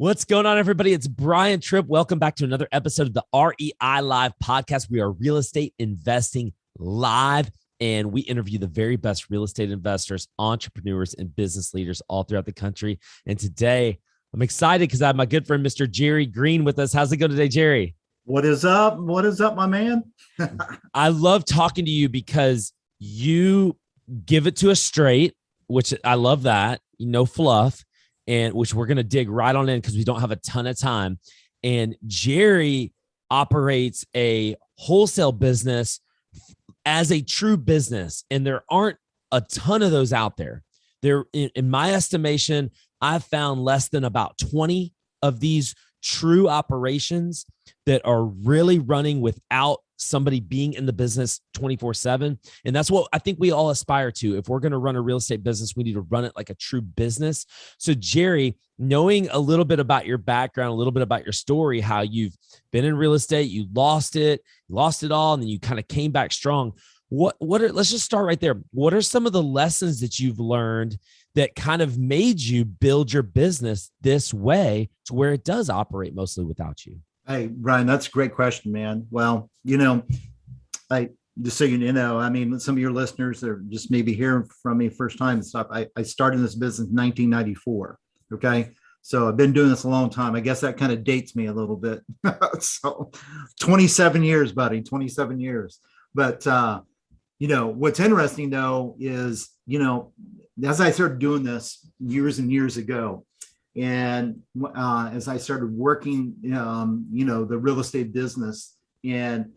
What's going on, everybody? It's Brian Trippe. Welcome back to another episode of the REI Live podcast. We are real estate investing live, and we interview the very best real estate investors, entrepreneurs, and business leaders all throughout the country. And today, I'm excited because I have my good friend, Mr. Jerry Green, with us. How's it going today, Jerry? What is up? What is up, my man? I love talking to you because you give it to us straight, which I love that. No fluff. And which we're going to dig right on in because we don't have a ton of time. And Jerry operates a wholesale business as a true business. And there aren't a ton of those out there. There, in my estimation, I've found less than about 20 of these true operations that are really running without somebody being in the business 24/7. And that's what I think we all aspire to. If we're going to run a real estate business, we need to run it like a true business. So Jerry, knowing a little bit about your background, a little bit about your story, how you've been in real estate, you lost it all, and then you kind of came back strong. Let's just start right there. What are some of the lessons that you've learned that kind of made you build your business this way to where it does operate mostly without you? Hey, Brian, that's a great question, man. Well, I just so you know, I mean, some of your listeners are just maybe hearing from me first time and stuff. I started this business in 1994. Okay. So I've been doing this a long time. I guess that kind of dates me a little bit. So 27 years, buddy, 27 years. But, what's interesting though is, as I started doing this years and years ago, and as I started working, the real estate business, and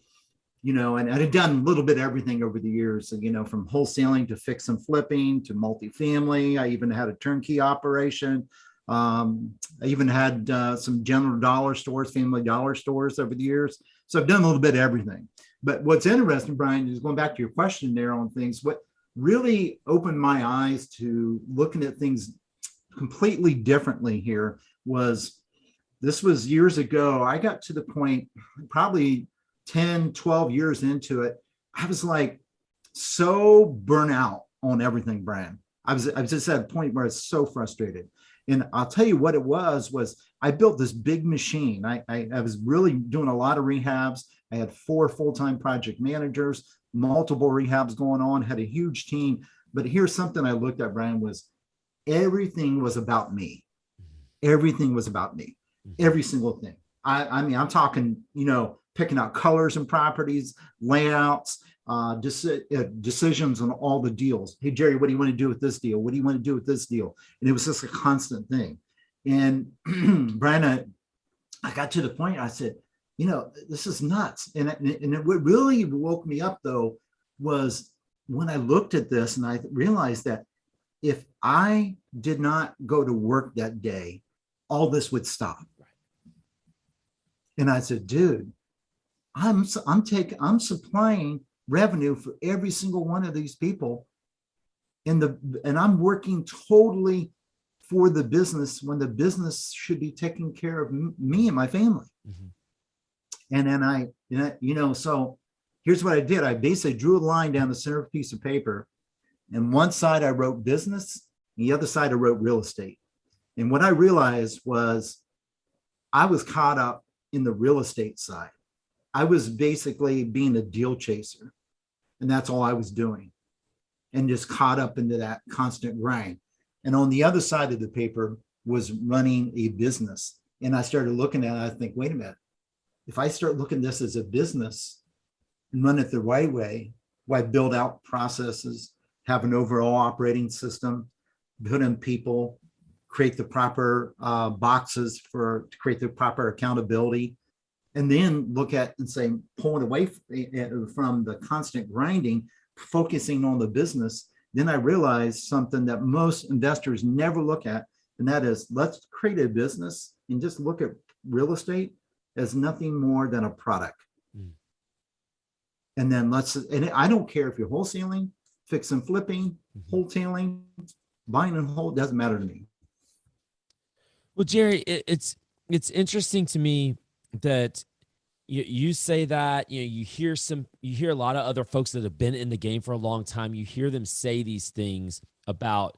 I had done a little bit of everything over the years, from wholesaling to fix and flipping to multifamily. I even had a turnkey operation. I even had some general dollar stores, family dollar stores over the years. So I've done a little bit of everything. But what's interesting, Brian, is going back to your question there on things. What really opened my eyes to looking at things completely differently here this was years ago. I got to the point, probably 10, 12 years into it, I was like so burnt out on everything, Brian. I was just at a point where I was so frustrated. And I'll tell you what it was I built this big machine. I was really doing a lot of rehabs. I had 4 full-time project managers, multiple rehabs going on, had a huge team. But here's something I looked at, Brian, was everything was about me. Everything was about me. Every single thing. I mean, I'm talking, picking out colors and properties, layouts, decisions on all the deals. Hey, Jerry, what do you want to do with this deal? What do you want to do with this deal? And it was just a constant thing. And Brian, I got to the point, I said, this is nuts. And what really woke me up, though, was when I looked at this and I realized that if I did not go to work that day, all this would stop. And I said, dude, I'm supplying revenue for every single one of these people. And I'm working totally for the business when the business should be taking care of me and my family. Mm-hmm. And then so here's what I did. I basically drew a line down the center of a piece of paper. And one side I wrote business, and the other side I wrote real estate. And what I realized was I was caught up in the real estate side. I was basically being a deal chaser, and that's all I was doing, and just caught up into that constant grind. And on the other side of the paper was running a business. And I started looking at it, I think, wait a minute, if I start looking at this as a business and run it the right way, why build out processes, have an overall operating system, put in people, create the proper boxes to create the proper accountability, and then look at and say, pulling away from the constant grinding, focusing on the business. Then I realized something that most investors never look at, and that is, let's create a business and just look at real estate as nothing more than a product. Mm. And then and I don't care if you're wholesaling, fix and flipping, wholesaling, buying and hold, doesn't matter to me. Well, Jerry, it's interesting to me that you say that, you hear a lot of other folks that have been in the game for a long time. You hear them say these things about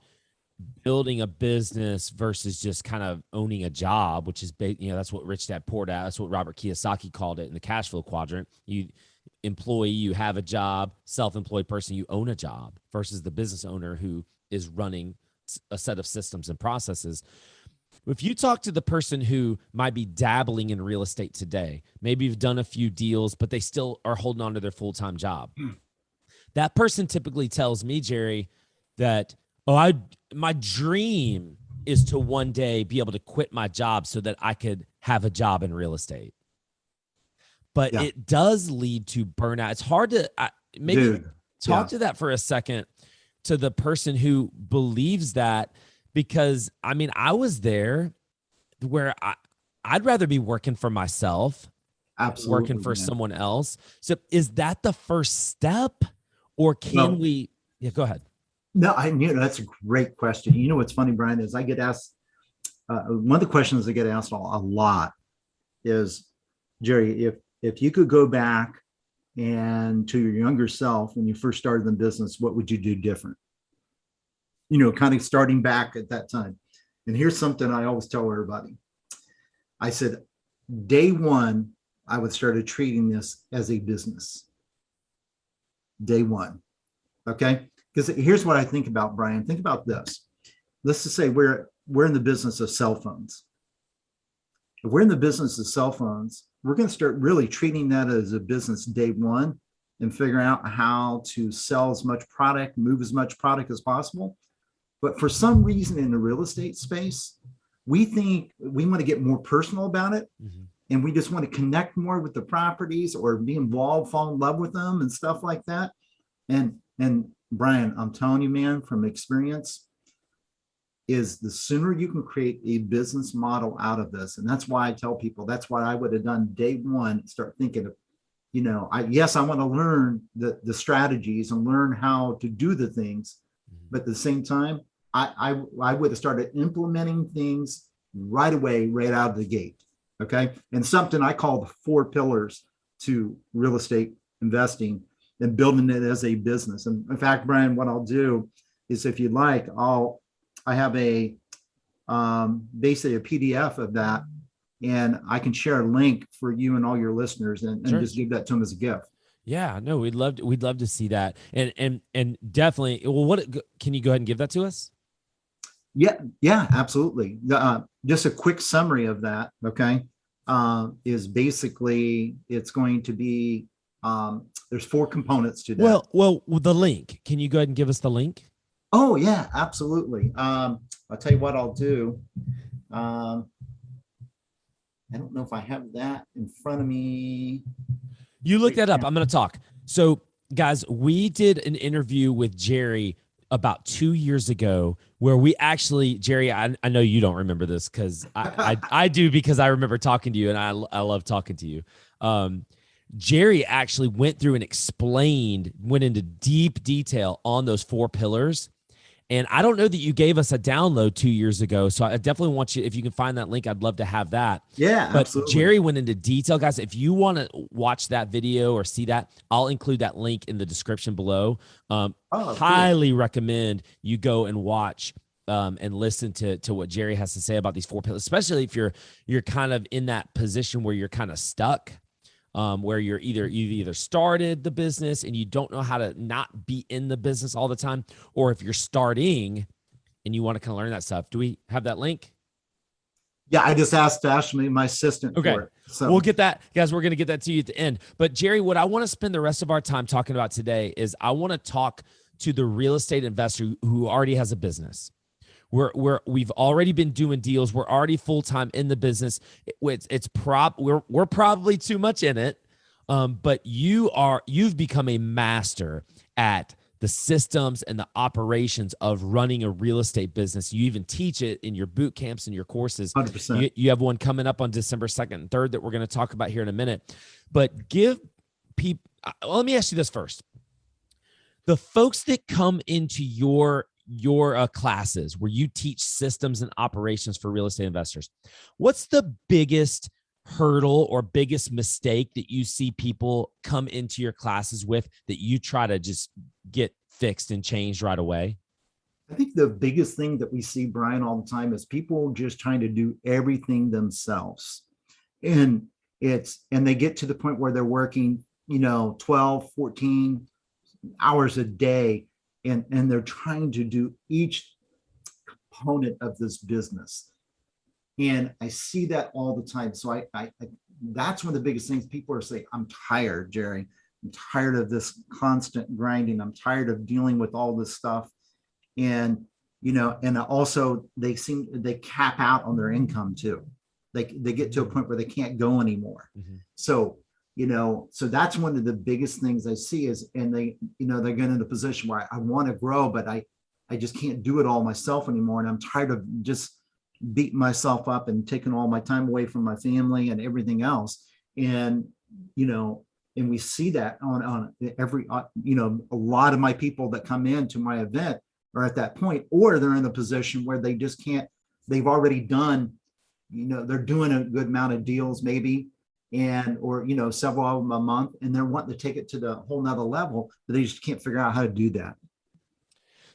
building a business versus just kind of owning a job, which is, that's what Rich Dad Poor Dad, that's what Robert Kiyosaki called it in the cash flow quadrant. You employee, you have a job, self-employed person, you own a job, versus the business owner who is running a set of systems and processes. If you talk to the person who might be dabbling in real estate today, maybe you've done a few deals, but they still are holding on to their full-time job. That person typically tells me, Jerry, that, my dream is to one day be able to quit my job so that I could have a job in real estate. But Yeah, it does lead to burnout. It's hard to maybe dude. talk Yeah, to that for a second, to the person who believes that, because I was there where I'd rather be working for myself than working absolutely, for man. someone else. So is that the first step, or can Well, we? Yeah, go ahead. no, that's a great question. You know what's funny, Brian, is I get asked one of the questions I get asked a lot is, Jerry, if you could go back and to your younger self when you first started the business, what would you do different? Kind of starting back at that time. And here's something I always tell everybody. I said, day one, I would start treating this as a business. Day one. Okay. Because here's what I think about, Brian. Think about this. Let's just say we're in the business of cell phones. If we're in the business of cell phones, we're going to start really treating that as a business day one and figuring out how to sell as much product, move as much product as possible. But for some reason in the real estate space, we think we want to get more personal about it. Mm-hmm. And we just want to connect more with the properties or be involved, fall in love with them and stuff like that. And Brian, I'm telling you, man, from experience, is the sooner you can create a business model out of this. And that's why I tell people, that's what I would have done day one, start thinking of, I want to learn the strategies and learn how to do the things. But at the same time, I would have started implementing things right away, right out of the gate. Okay. And something I call the 4 pillars to real estate investing and building it as a business. And in fact, Brian, what I'll do is, if you'd like, I have basically a PDF of that, and I can share a link for you and all your listeners and Sure. just give that to them as a gift. Yeah, no, we'd love to see that. And definitely, well, what can you go ahead and give that to us? Yeah, absolutely. Just a quick summary of that, okay, is basically it's going to be, there's 4 components to that. Well, the link. Can you go ahead and give us the link? Oh, yeah, absolutely. I'll tell you what I'll do. I don't know if I have that in front of me. You look that up. I'm going to talk. So, guys, we did an interview with Jerry about 2 years ago where we actually, Jerry, I know you don't remember this because I do, because I remember talking to you, and I love talking to you. Jerry actually went through and went into deep detail on those 4 pillars. And I don't know that you gave us a download 2 years ago. So I definitely want you, if you can find that link, I'd love to have that. Yeah, but absolutely. Jerry went into detail, guys. If you want to watch that video or see that, I'll include that link in the description below. Highly recommend you go and watch and listen to what Jerry has to say about these 4 pillars, especially if you're kind of in that position where you're kind of stuck. Where you've either started the business and you don't know how to not be in the business all the time, or if you're starting and you want to kind of learn that stuff. Do we have that link? Yeah, I just asked Ashley, my assistant, for it. So we'll get that, guys. We're going to get that to you at the end. But Jerry, what I want to spend the rest of our time talking about today is I want to talk to the real estate investor who already has a business. We've already been doing deals. We're already full-time in the business. We're probably too much in it. But you've become a master at the systems and the operations of running a real estate business. You even teach it in your boot camps and your courses. 100%. You have one coming up on December 2nd and 3rd that we're going to talk about here in a minute. But give people, let me ask you this first. The folks that come into your classes where you teach systems and operations for real estate investors, what's the biggest hurdle or biggest mistake that you see people come into your classes with that you try to just get fixed and changed right away? think the biggest thing that we see, Brian, all the time is people just trying to do everything themselves. And and they get to the point where they're working, 12, 14 hours a day, and they're trying to do each component of this business. And I see that all the time. So I that's one of the biggest things people are saying, I'm tired, Jerry. I'm tired of this constant grinding. I'm tired of dealing with all this stuff. And, and also they cap out on their income too. They get to a point where they can't go anymore. Mm-hmm. So, so that's one of the biggest things I see is, and they get in a position where I want to grow, but I just can't do it all myself anymore. And I'm tired of just beating myself up and taking all my time away from my family and everything else. And, and we see that on every, a lot of my people that come into my event are at that point, or they're in a position where they just can't, they've already done, they're doing a good amount of deals maybe, or several of them a month, and they're wanting to take it to the whole nother level, but they just can't figure out how to do that.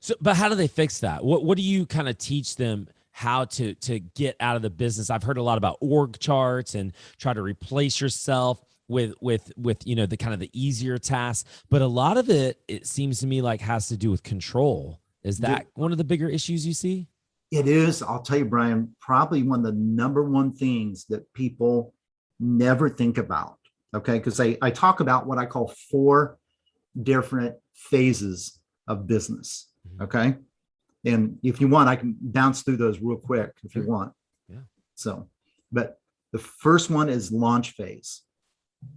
So, but how do they fix that? What do you kind of teach them how to get out of the business? I've heard a lot about org charts and try to replace yourself with the kind of the easier tasks, but a lot of it seems to me like has to do with control. Is that one of the bigger issues you see? It is. I'll tell you, Brian, probably one of the number one things that people never think about. Okay. Because I talk about what I call 4 different phases of business. Okay. And if you want, I can bounce through those real quick if you want. Yeah. So, but the first one is launch phase.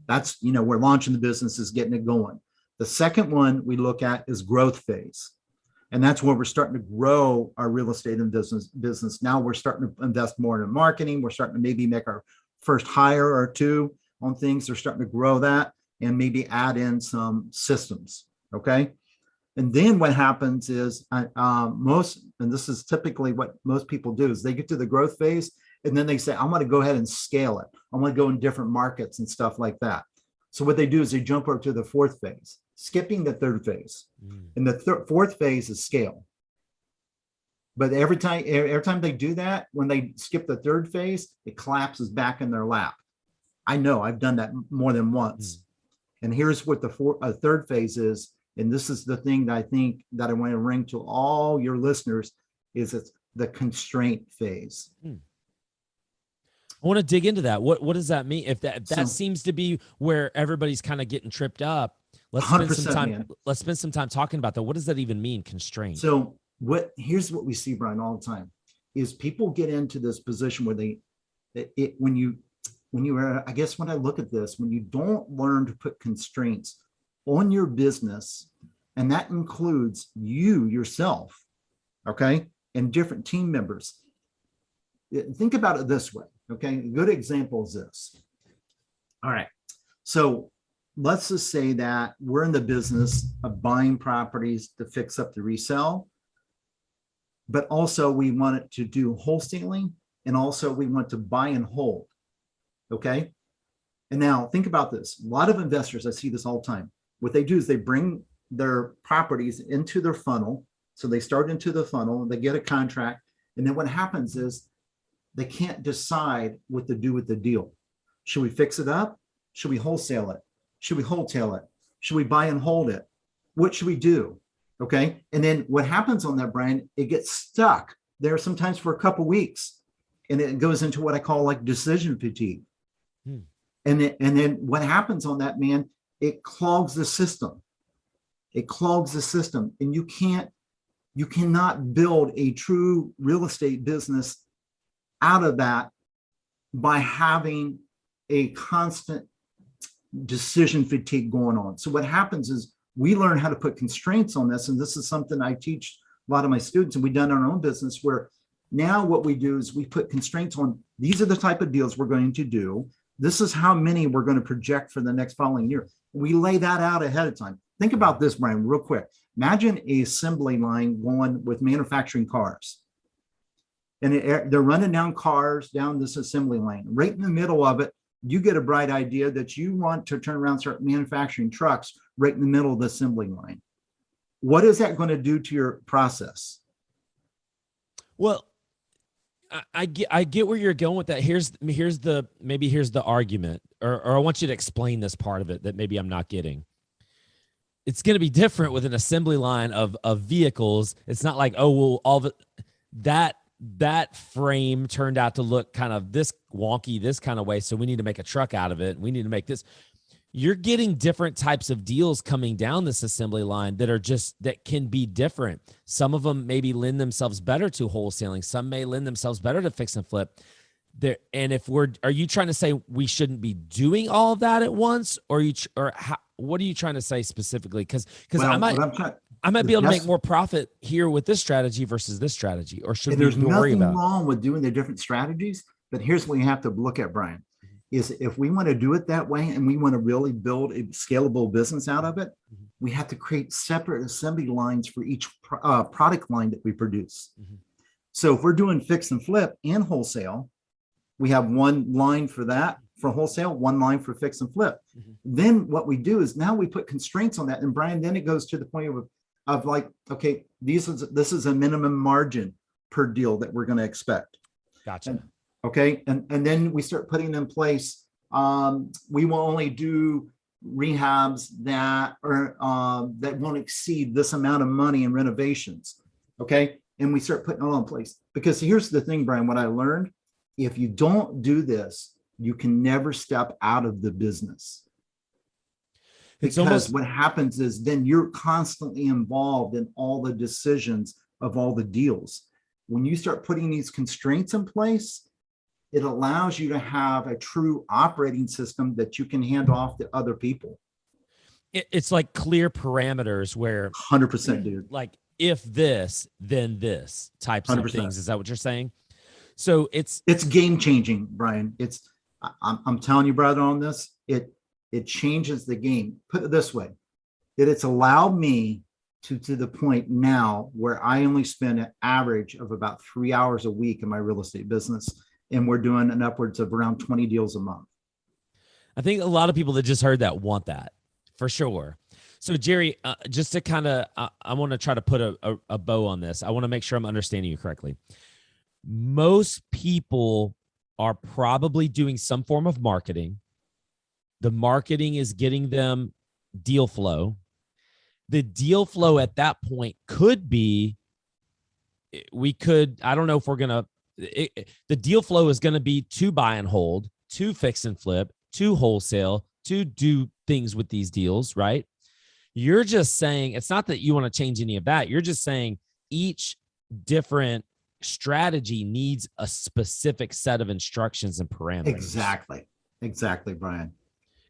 That's, we're launching the business, is getting it going. The second one we look at is growth phase. And that's where we're starting to grow our real estate and business. Now we're starting to invest more in marketing. We're starting to maybe make our first hire or 2 on things. They're starting to grow that and maybe add in some systems. Okay. And then what happens is and this is typically what most people do, is they get to the growth phase and then they say, I want to go ahead and scale it. I want to go in different markets and stuff like that. So what they do is they jump over to the 4th phase, skipping the 3rd phase. And the 4th phase is scale. But every time they do that, when they skip the 3rd phase, it collapses back in their lap. I know, I've done that more than once. And here's what the 3rd phase is. And this is the thing that I think that I want to bring to all your listeners, is it's the constraint phase. I want to dig into that. What does that mean? If that seems to be where everybody's kind of getting tripped up, let's spend some time. Man. Let's spend some time talking about that. What does that even mean, constraint? So here's what we see, Brian, all the time, is people get into this position where when you are, I guess when I look at this, when you don't learn to put constraints on your business, and that includes you yourself, okay, and different team members. Think about it this way, okay? A good example is this. All right, so let's just say that we're in the business of buying properties to fix up the resale, but also we want it to do wholesaling, and also we want to buy and hold, okay? And now think about this. A lot of investors, I see this all the time. What they do is they bring their properties into their funnel. So they start into the funnel, they get a contract. And then what happens is they can't decide what to do with the deal. Should we fix it up? Should we wholesale it? Should we wholetail it? Should we buy and hold it? What should we do? Okay. And then what happens on that, Brian, it gets stuck there sometimes for a couple of weeks. And it goes into what I call like decision fatigue. And then what happens on that, man, it clogs the system. It clogs the system. And you cannot build a true real estate business out of that by having a constant decision fatigue going on. So what happens is we learn how to put constraints on this. And this is something I teach a lot of my students, and we've done our own business, where now what we do is we put constraints on, these are the type of deals we're going to do. This is how many we're going to project for the next following year. We lay that out ahead of time. Think about this, Brian, real quick. Imagine an assembly line going with manufacturing cars. And they're running down cars down this assembly line. Right in the middle of it, you get a bright idea that you want to turn around and start manufacturing trucks right in the middle of the assembly line. What is that going to do to your process? Well, I get where you're going with that. Here's the argument, or I want you to explain this part of it that maybe I'm not getting. It's going to be different with an assembly line of vehicles. It's not like, oh, well, all the that frame turned out to look kind of this wonky, this kind of way, so we need to make a truck out of it. We need to make this. You're getting different types of deals coming down this assembly line that can be different. Some of them maybe lend themselves better to wholesaling. Some may lend themselves better to fix and flip. There, and are you trying to say we shouldn't be doing all of that at once, or what are you trying to say specifically? Because Well, I might be able to make more profit here with this strategy versus this strategy, or should we there's worry nothing about? wrong with doing the different strategies, but here's what you have to look at, Brian, is if we want to do it that way and we want to really build a scalable business out of it, we have to create separate assembly lines for each product line that we produce. So if we're doing fix and flip and wholesale, we have one line for that for wholesale, one line for fix and flip. Then what we do is now we put constraints on that. And Brian, then it goes to the point of like, okay, this is a minimum margin per deal that we're going to expect. Gotcha. Okay. And then we start putting in place. We will only do rehabs that won't exceed this amount of money in renovations. Okay. And we start putting it all in place, because here's the thing, Brian, what I learned, if you don't do this, you can never step out of the business. Because what happens is then you're constantly involved in all the decisions of all the deals. When you start putting these constraints in place, it allows you to have a true operating system that you can hand off to other people. It's like clear parameters where 100%, dude. Like if this, then this types 100%. Of things. Is that what you're saying? So it's game changing, Brian. I'm telling you, brother, on this, it changes the game. Put it this way, it's allowed me to the point now where I only spend an average of about 3 hours a week in my real estate business. And we're doing an upwards of around 20 deals a month. I think a lot of people that just heard that want that for sure. So Jerry, just to kind of, I want to try to put a bow on this. I want to make sure I'm understanding you correctly. Most people are probably doing some form of marketing. The marketing is getting them deal flow. The deal flow at that point could be, I don't know if we're going to, the deal flow is going to be to buy and hold, to fix and flip, to wholesale, to do things with these deals, right? You're just saying, it's not that you want to change any of that. You're just saying each different strategy needs a specific set of instructions and parameters. Exactly, Brian.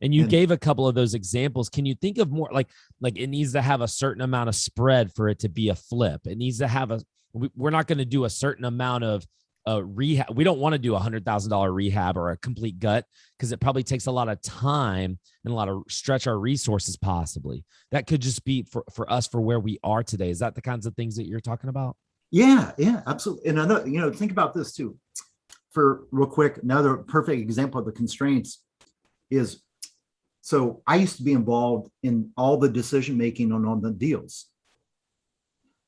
And you gave a couple of those examples. Can you think of more like it needs to have a certain amount of spread for it to be a flip? It needs to have we're not going to do a certain amount of rehab. We don't want to do $100,000 rehab or a complete gut, because it probably takes a lot of time and a lot of stretch our resources possibly. That could just be for us for where we are today. Is that the kinds of things that you're talking about? Yeah, absolutely. And I know, think about this too. For real quick, another perfect example of the constraints is, so I used to be involved in all the decision-making on the deals.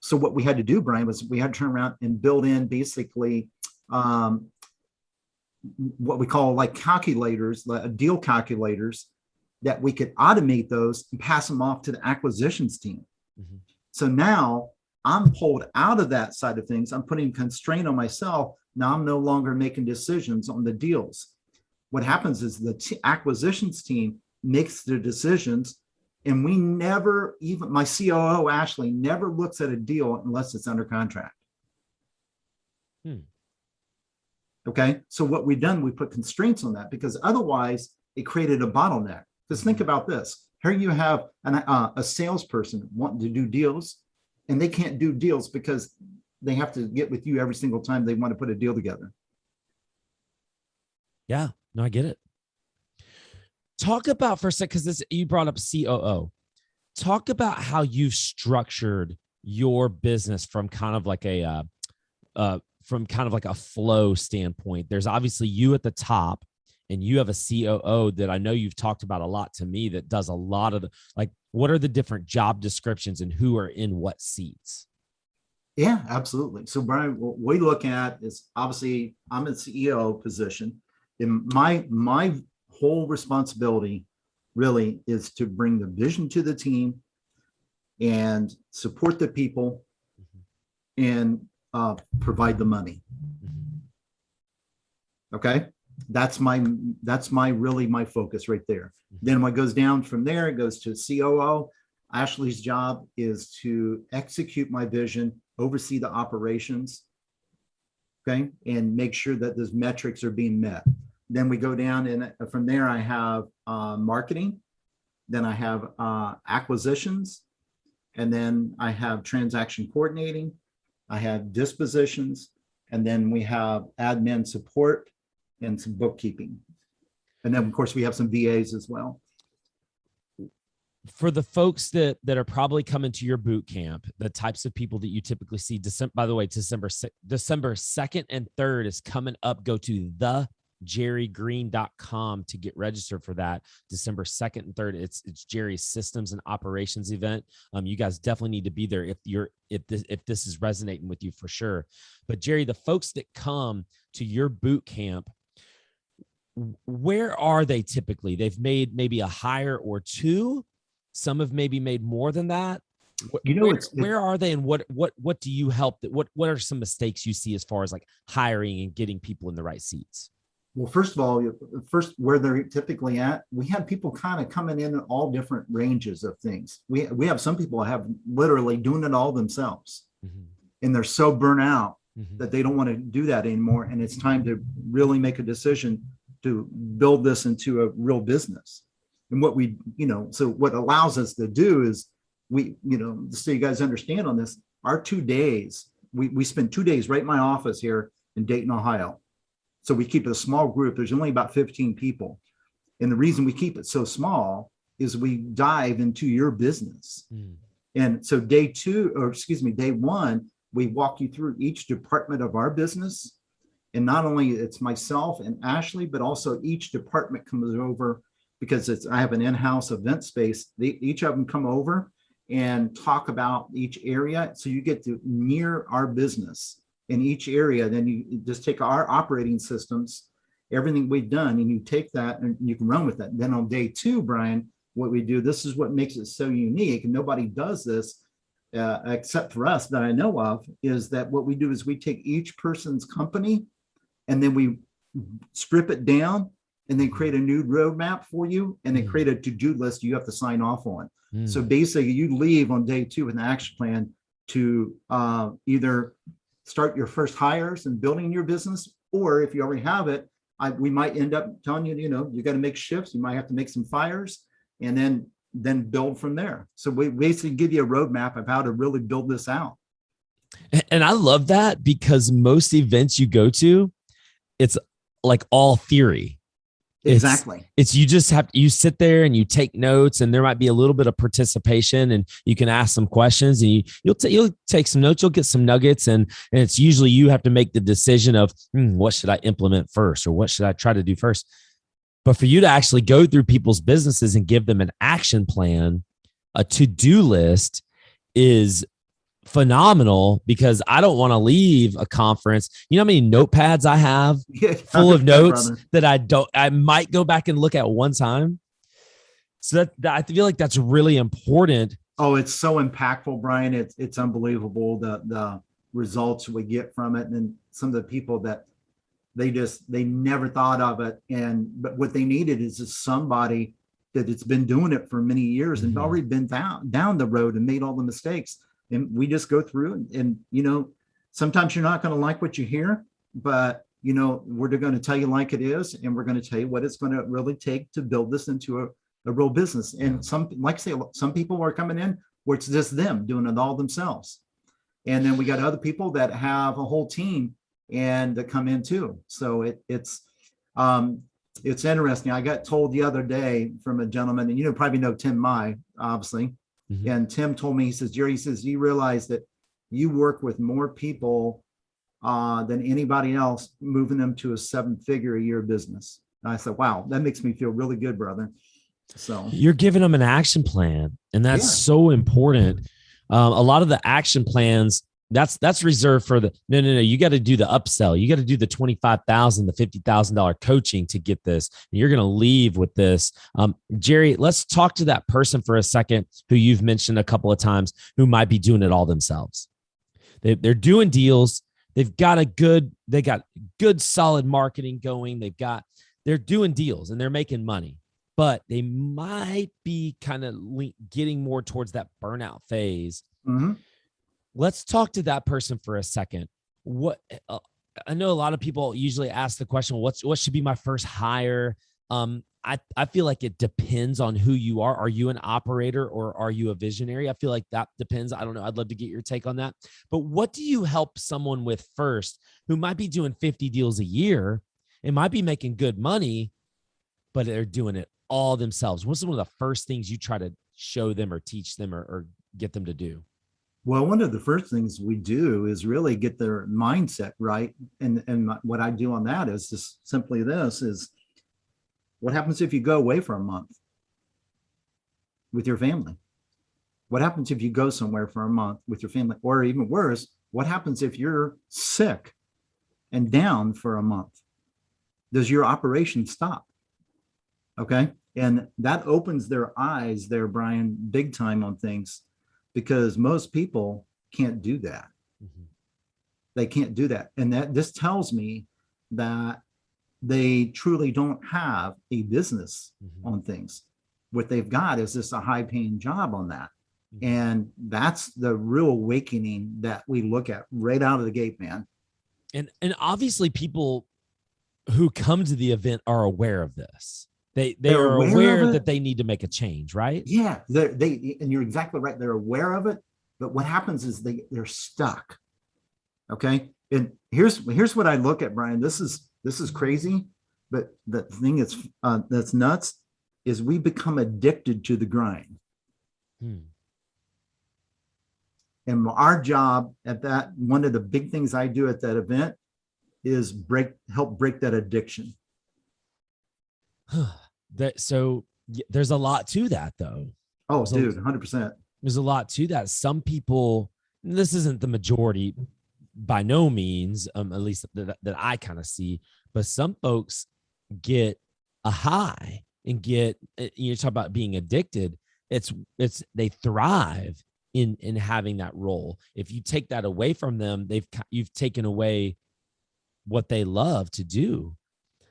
So what we had to do, Brian, was we had to turn around and build in basically what we call like calculators, deal calculators, that we could automate those and pass them off to the acquisitions team. Mm-hmm. So now I'm pulled out of that side of things. I'm putting constraint on myself. Now I'm no longer making decisions on the deals. What happens is the acquisitions team makes the decisions, and we never, even my COO, Ashley, never looks at a deal unless it's under contract. Okay. So what we've done, we put constraints on that, because otherwise it created a bottleneck. Because think about this. Here you have a salesperson wanting to do deals, and they can't do deals because they have to get with you every single time they want to put a deal together. Yeah, no, I get it. Talk about for a second, because you brought up COO. Talk about how you've structured your business from kind of like a flow standpoint. There's obviously you at the top, and you have a COO that I know you've talked about a lot to me that does a lot of what are the different job descriptions and who are in what seats? Yeah, absolutely. So Brian, what we look at is obviously I'm in CEO position, and my whole responsibility really is to bring the vision to the team and support the people and provide the money. Okay, that's my really my focus right there. Then what goes down from there, it goes to COO. Ashley's job is to execute my vision, oversee the operations, okay, and make sure that those metrics are being met. Then we go down, and from there I have marketing, then I have acquisitions, and then I have transaction coordinating, I have dispositions, and then we have admin support and some bookkeeping. And then of course we have some VAs as well. For the folks that are probably coming to your boot camp, the types of people that you typically see, by the way, December 2nd and 3rd is coming up. Go to thejerrygreen.com to get registered for that. December 2nd and 3rd. It's Jerry's systems and operations event. You guys definitely need to be there if this is resonating with you for sure. But Jerry, the folks that come to your boot camp, where are they typically? They've made maybe a hire or two. Some have maybe made more than that. Where are they, and what do you help? What are some mistakes you see as far as like hiring and getting people in the right seats? Well, first of all, where they're typically at, we have people kind of coming in all different ranges of things. We have some people have literally doing it all themselves, and they're so burnt out that they don't want to do that anymore. And it's time to really make a decision to build this into a real business. And what we, so what allows us to do is we, so you guys understand on this, our 2 days, we spend 2 days right in my office here in Dayton, Ohio. So we keep it a small group. There's only about 15 people. And the reason we keep it so small is we dive into your business. And so day one, we walk you through each department of our business. And not only it's myself and Ashley, but also each department comes over, because I have an in-house event space. Each of them come over and talk about each area. So you get to near our business in each area. Then you just take our operating systems, everything we've done, and you take that and you can run with it. Then on day two, Brian, what we do, this is what makes it so unique, and nobody does this except for us that I know of, is that what we do is we take each person's company and then we strip it down and then create a new roadmap for you, and then create a to-do list you have to sign off on. So basically you leave on day two with an action plan to either start your first hires and building your business, or if you already have it, we might end up telling you, you got to make shifts, you might have to make some fires, and then build from there. So we basically give you a roadmap of how to really build this out. And I love that, because most events you go to, it's like all theory. Exactly. It's you sit there and you take notes, and there might be a little bit of participation, and you can ask some questions, and you'll take some notes, you'll get some nuggets, and it's usually you have to make the decision of what should I implement first, or what should I try to do first. But for you to actually go through people's businesses and give them an action plan, a to-do list, is phenomenal, because I don't want to leave a conference. You know how many notepads I have full of notes that I might go back and look at one time. So that I feel like that's really important. Oh, it's so impactful, Brian. It's unbelievable the results we get from it. And then some of the people that they never thought of it. But what they needed is just somebody that it's been doing it for many years and already been down the road and made all the mistakes. And we just go through and sometimes you're not going to like what you hear, but we're going to tell you like it is, and we're going to tell you what it's going to really take to build this into a real business. And some people are coming in where it's just them doing it all themselves. And then we got other people that have a whole team and that come in too. So it's interesting. I got told the other day from a gentleman, and probably know Tim Mai, obviously. And Tim told me, he says, Jerry, you realize that you work with more people than anybody else, moving them to a 7-figure a year business. And I said, wow, that makes me feel really good, brother. So you're giving them an action plan, and that's so important. A lot of the action plans That's reserved for the no. You got to do the upsell. You got to do the 25,000, the $50,000 coaching to get this. And you're going to leave with this. Jerry, let's talk to that person for a second who you've mentioned a couple of times who might be doing it all themselves. They're doing deals. They got good solid marketing going. They're doing deals and they're making money, but they might be kind of getting more towards that burnout phase. Mm-hmm. Let's talk to that person for a second. What I know a lot of people usually ask the question, what should be my first hire? I feel like it depends on who you are. Are you an operator or are you a visionary? I feel like that depends. I don't know. I'd love to get your take on that. But what do you help someone with first who might be doing 50 deals a year and might be making good money, but they're doing it all themselves? What's one of the first things you try to show them or teach them or get them to do? Well, one of the first things we do is really get their mindset right. And what I do on that is just simply this is what happens if you go away for a month with your family? What happens if you go somewhere for a month with your family? Or even worse, what happens if you're sick and down for a month? Does your operation stop? Okay. And that opens their eyes there, Brian, big time on things, because most people can't do that. Mm-hmm. They can't do that. And this tells me that they truly don't have a business on things. What they've got is just a high paying job on that. And that's the real awakening that we look at right out of the gate, man. And obviously people who come to the event are aware of this. They're aware that they need to make a change, right? Yeah, and you're exactly right. They're aware of it, but what happens is they're stuck. Okay, and here's what I look at, Brian. This is crazy, but the thing that's nuts is we become addicted to the grind. And our job at that, one of the big things I do at that event is help break that addiction. So there's a lot to that, though. Oh, dude, 100%. There's a lot to that. Some people, this isn't the majority by no means, at least that I kind of see, but some folks get a high and you talk about being addicted. They thrive in having that role. If you take that away from them, you've taken away what they love to do.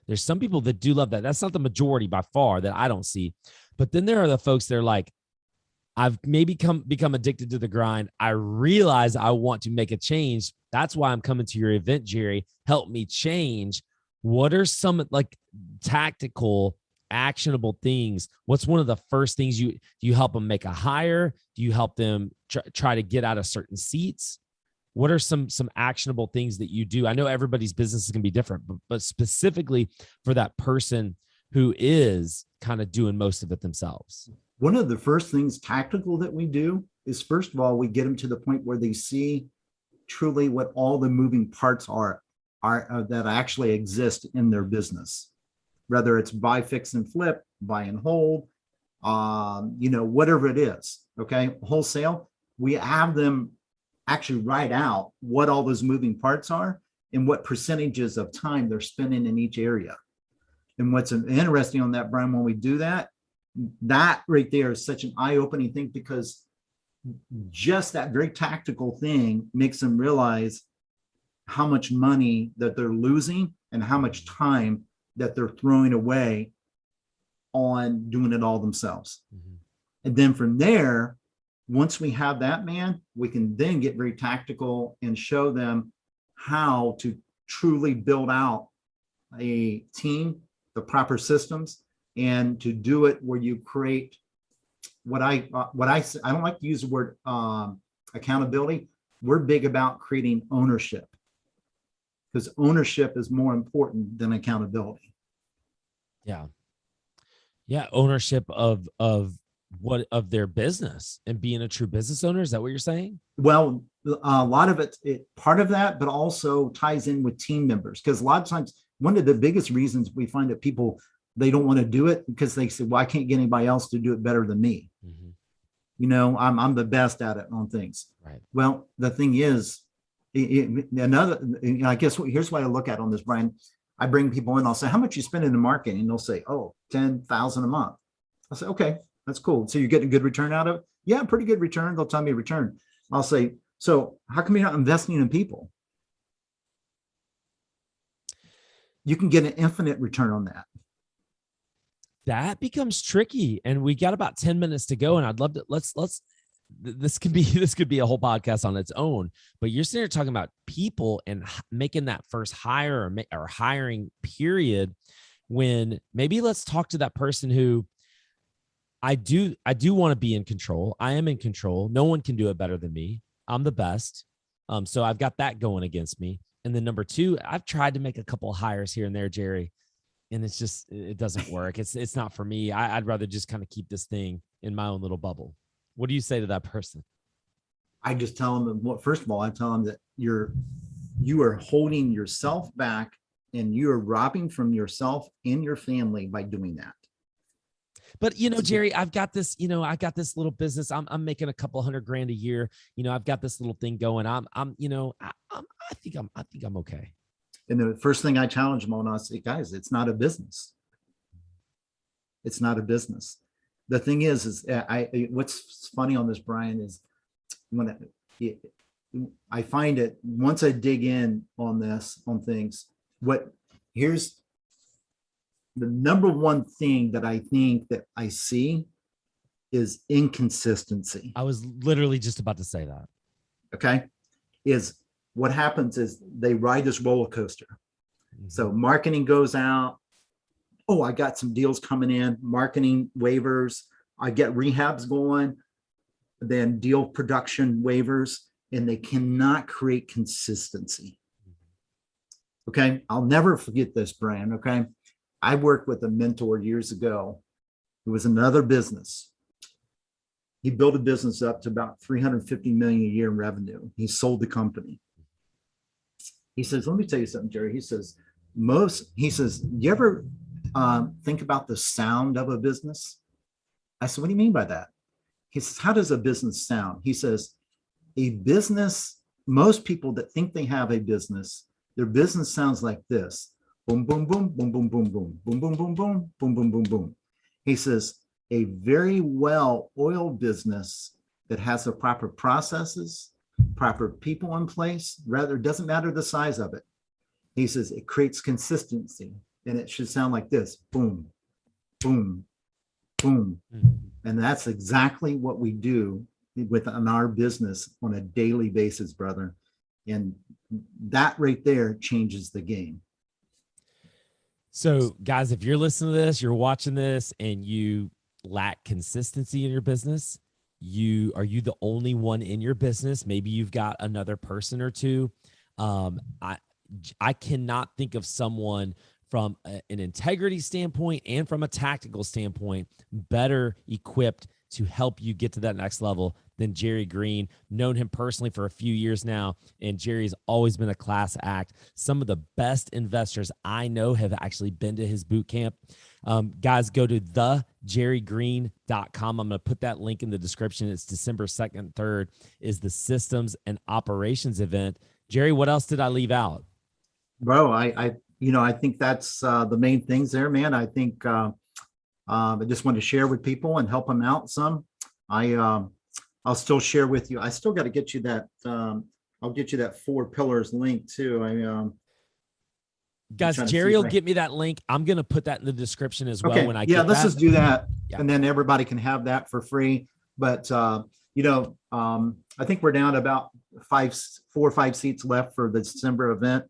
There's some people that do love that. That's not the majority by far that I don't see. But then there are the folks that are like, I've maybe become addicted to the grind. I realize I want to make a change. That's why I'm coming to your event, Jerry. Help me change. What are some like tactical, actionable things? What's one of the first things do you help them make a hire? Do you help them try to get out of certain seats? What are some actionable things that you do? I know everybody's business is going to be different, but specifically for that person who is kind of doing most of it themselves. One of the first things tactical that we do is, first of all, we get them to the point where they see truly what all the moving parts are that actually exist in their business, whether it's buy, fix, and flip, buy and hold, whatever it is. Okay, wholesale. We have them actually write out what all those moving parts are and what percentages of time they're spending in each area. And what's interesting on that, Brian, when we do that right there is such an eye-opening thing, because just that very tactical thing makes them realize how much money that they're losing and how much time that they're throwing away on doing it all themselves. Mm-hmm. And then from there, once we have that, man, we can then get very tactical and show them how to truly build out a team, the proper systems, and to do it where you create I don't like to use the word accountability. We're big about creating ownership, because ownership is more important than accountability. Yeah. Ownership of their business and being a true business owner. Is that what you're saying? Well, a lot of it part of that, but also ties in with team members. Because a lot of times, one of the biggest reasons we find that people, they don't want to do it because they say, well, I can't get anybody else to do it better than me. Mm-hmm. I'm the best at it on things. Right. Well, the thing is, I guess here's what I look at on this, Brian. I bring people in, I'll say, how much you spend in marketing? And they'll say, oh, 10,000 a month. I'll say, okay, that's cool. So you're getting a good return out of it? Yeah, pretty good return. They'll tell me return. I'll say, so how come you're not investing in people? You can get an infinite return on that. That becomes tricky. And we got about 10 minutes to go. And I'd love to, this could be a whole podcast on its own, but you're sitting here talking about people and making that first hire or hiring period, when maybe let's talk to that person who I do want to be in control. I am in control. No one can do it better than me. I'm the best. So I've got that going against me. And then number two, I've tried to make a couple of hires here and there, Jerry, and it doesn't work. It's not for me. I'd rather just kind of keep this thing in my own little bubble. What do you say to that person? I just tell them, well, first of all, I tell them that you are holding yourself back, and you are robbing from yourself and your family by doing that. But Jerry, I've got this, I got this little business. I'm making a couple $100,000 a year. I've got this little thing going. I think I'm okay. And the first thing I challenge them on, I say, guys, it's not a business. It's not a business. The thing is what's funny on this, Brian, is when I find it, once I dig in on things, here's the number one thing that I think that I see is inconsistency. I was literally just about to say that. Okay. Is what happens is they ride this roller coaster. Mm-hmm. So marketing goes out. Oh, I got some deals coming in, marketing waivers. I get rehabs going, then deal production waivers, and they cannot create consistency. Okay. I'll never forget this, Brian. Okay. I worked with a mentor years ago. It was another business. He built a business up to about 350 million a year in revenue. He sold the company. He says, let me tell you something, Jerry. He says, you ever think about the sound of a business? I said, what do you mean by that? He says, how does a business sound? He says, a business, most people that think they have a business, their business sounds like this. Boom, boom, boom, boom, boom, boom, boom, boom, boom, boom, boom, boom, boom, boom, boom. He says, a very well-oiled business that has the proper processes, proper people in place, rather, it doesn't matter the size of it. He says, it creates consistency, and it should sound like this, boom, boom, boom. And that's exactly what we do within our business on a daily basis, brother. And that right there changes the game. So guys, if you're listening to this, you're watching this, and you lack consistency in your business, are you the only one in your business? Maybe you've got another person or two. I cannot think of someone from an integrity standpoint and from a tactical standpoint better equipped to help you get to that next level than Jerry Green. Known him personally for a few years now, and Jerry's always been a class act. Some of the best investors I know have actually been to his boot camp. Guys, go to thejerrygreen.com. I'm going to put that link in the description. It's December 2nd, 3rd is the Systems and Operations event. Jerry, what else did I leave out? Bro, I think that's the main things there, man. I think I just want to share with people and help them out some. I'll still share with you. I still got to get you that. I'll get you that 4 pillars link too. Guys, Jerry will get me that link. I'm going to put that in the description as well. Okay. When I get let's that. just do that. Yeah. And then everybody can have that for free. But, I think we're down to about 4 or 5 seats left for the December event.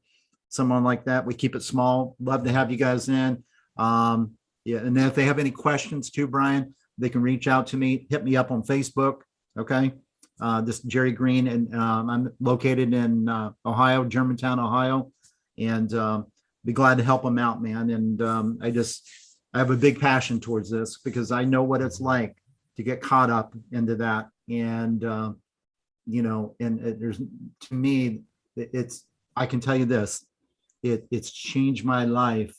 Someone like that. We keep it small. Love to have you guys in. And then if they have any questions too, Brian, they can reach out to me, hit me up on Facebook. Okay. This is Jerry Green, and I'm located in Ohio, Germantown, Ohio, and be glad to help them out, man. And I have a big passion towards this because I know what it's like to get caught up into that. And, there's, to me, I can tell you this, it's changed my life,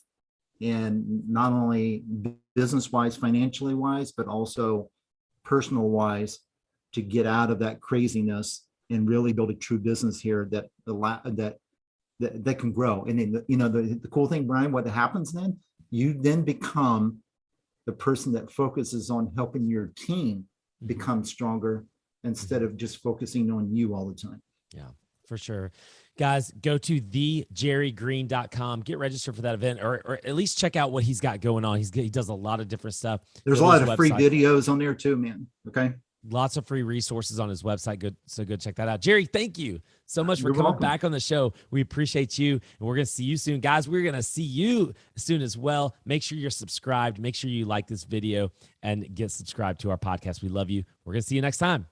and not only business wise, financially wise, but also personal wise. to get out of that craziness and really build a true business here that can grow. And then, the cool thing, Brian, what happens then, you then become the person that focuses on helping your team become stronger instead of just focusing on you all the time. Yeah, for sure. Guys, go to thejerrygreen.com, get registered for that event, or at least check out what he's got going on. He does a lot of different stuff. There's a lot of free videos on there too, man. Okay. Lots of free resources on his website. Good. So go check that out. Jerry, thank you so much for You're coming welcome. back on the show. We appreciate you. And we're going to see you soon. Guys, we're going to see you soon as well. Make sure you're subscribed. Make sure you like this video and get subscribed to our podcast. We love you. We're going to see you next time.